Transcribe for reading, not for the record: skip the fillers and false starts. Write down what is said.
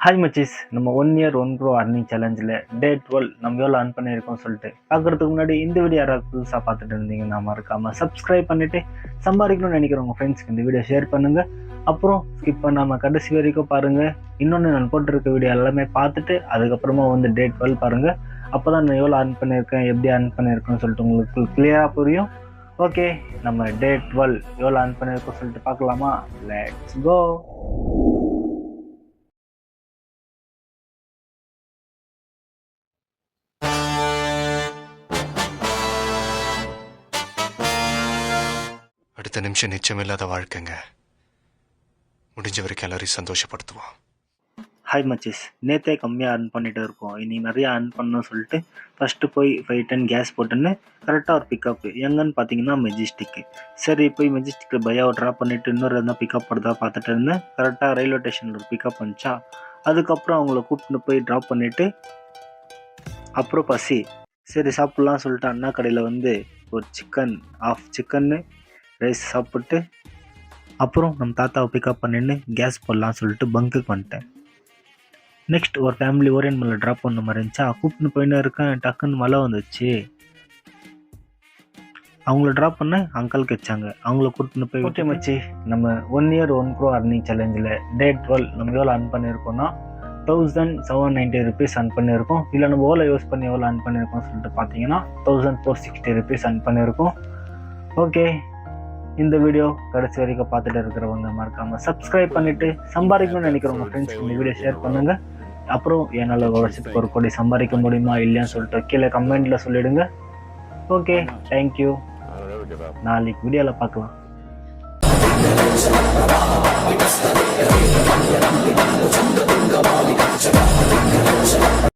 Hi மச்சீஸ், நம்ம 1 year 1 grow earning சேலஞ்சில் டே 12 நம்ம எவ்வளோ அர்ன் பண்ணியிருக்கோம் சொல்லிட்டு பார்க்குறதுக்கு முன்னாடி இந்த வீடியோ யாராவது புதுசாக பார்த்துட்டு இருந்தீங்கன்னா மறக்காமல் சப்ஸ்கிரைப் பண்ணிவிட்டு சம்பாதிக்கணும்னு நினைக்கிறவங்க ஃப்ரெண்ட்ஸ்க்கு இந்த வீடியோ ஷேர் பண்ணுங்கள். அப்புறம் ஸ்கிப் பண்ணாமல் கடைசி வரைக்கும் பாருங்கள். இன்னொன்று நான் போட்டிருக்க வீடியோ எல்லாமே பார்த்துட்டு அதுக்கப்புறமா டே 12 பாருங்கள். அப்போ தான் நான் எவ்வளோ அர்ன் பண்ணியிருக்கேன், எப்படி அர்ன் பண்ணியிருக்கேன்னு சொல்லிட்டு உங்களுக்கு கிளியராக புரியும். ஓகே, நம்ம டே 12 எவ்வளோ அர்ன் பண்ணியிருக்கோம் சொல்லிட்டு பார்க்கலாமா? Let's go. அடுத்த நிமிஷம் நிச்சயமில்லாத வாழ்க்கைங்க. முடிஞ்ச வரைக்கும் எல்லாரையும் சந்தோஷப்படுத்துவோம். ஹாய் மச்சீஸ், நேற்றே கம்மியாக அர்ன் பண்ணிகிட்டு இருக்கோம். இனி நிறையா அர்ன் பண்ணணும்னு சொல்லிட்டு ஃபஸ்ட்டு போய் 510 கேஸ் போட்டுன்னு கரெக்டாக ஒரு பிக்கப்பு எங்கன்னு பார்த்தீங்கன்னா மெஜிஸ்டிக்கு. சரி, போய் மெஜிஸ்டிக்கில் பையாவை ட்ராப் பண்ணிவிட்டு இன்னொரு எதனா பிக்கப் படுதா பார்த்துட்டு இருந்தேன். கரெக்டாக ரயில்வே ஸ்டேஷனில் ஒரு பிக்கப் வந்துச்சா, அதுக்கப்புறம் அவங்கள கூப்பிட்டு போய் ட்ராப் பண்ணிவிட்டு அப்புறம் பசி, சரி சாப்பிட்லாம் சொல்லிட்டு அண்ணா கடையில் ஒரு சிக்கன்னு ரைஸ் சாப்பிட்டு அப்புறம் நம்ம தாத்தாவை பிக்கப் பண்ணின்னு கேஸ் போடலாம் சொல்லிட்டு பங்குக்கு வந்துட்டேன். நெக்ஸ்ட் ஒரு ஃபேமிலி ஓரியன்மலை ட்ராப் பண்ண மாதிரி இருந்துச்சா, கூப்பிட்டு போயின்னு இருக்கேன். டக்குன்னு மழை வந்துச்சு. அவங்கள ட்ராப் பண்ண அங்கிளுக்கு வச்சாங்க. அவங்கள கூப்பிட்டு போய் ஓகே மச்சி, நம்ம 1 இயர் 1 க்ரோ அர்னிங் சேலஞ்சில் டே 12 நம்ம எவ்வளோ அர்ன் பண்ணியிருக்கோம்னா 1790 ருபீஸ் அர்ன் பண்ணியிருக்கோம். இல்லை நம்ம ஓலை யூஸ் பண்ணி எவ்வளோ அர்ன் பண்ணியிருக்கோம் சொல்லிட்டு பார்த்தீங்கன்னா 1460 ருபீஸ் அர்ன் பண்ணியிருக்கோம். ஓகே, இந்த வீடியோ கடைசி வரைக்கும் பார்த்துட்டு இருக்கிறவங்க மறக்காமல் சப்ஸ்கிரைப் பண்ணிவிட்டு சம்பாதிக்கணும்னு நினைக்கிறவங்க ஃப்ரெண்ட்ஸ் இந்த வீடியோ ஷேர் பண்ணுங்கள். அப்புறம் என்னால் வருஷத்துக்கு 1 கோடி சம்பாதிக்க முடியுமா இல்லையான்னு சொல்லிட்டு கீழே கமெண்ட்டில் சொல்லிவிடுங்க. Okay, thank you. நாளைக்கு வீடியோவில் பார்க்கலாம்.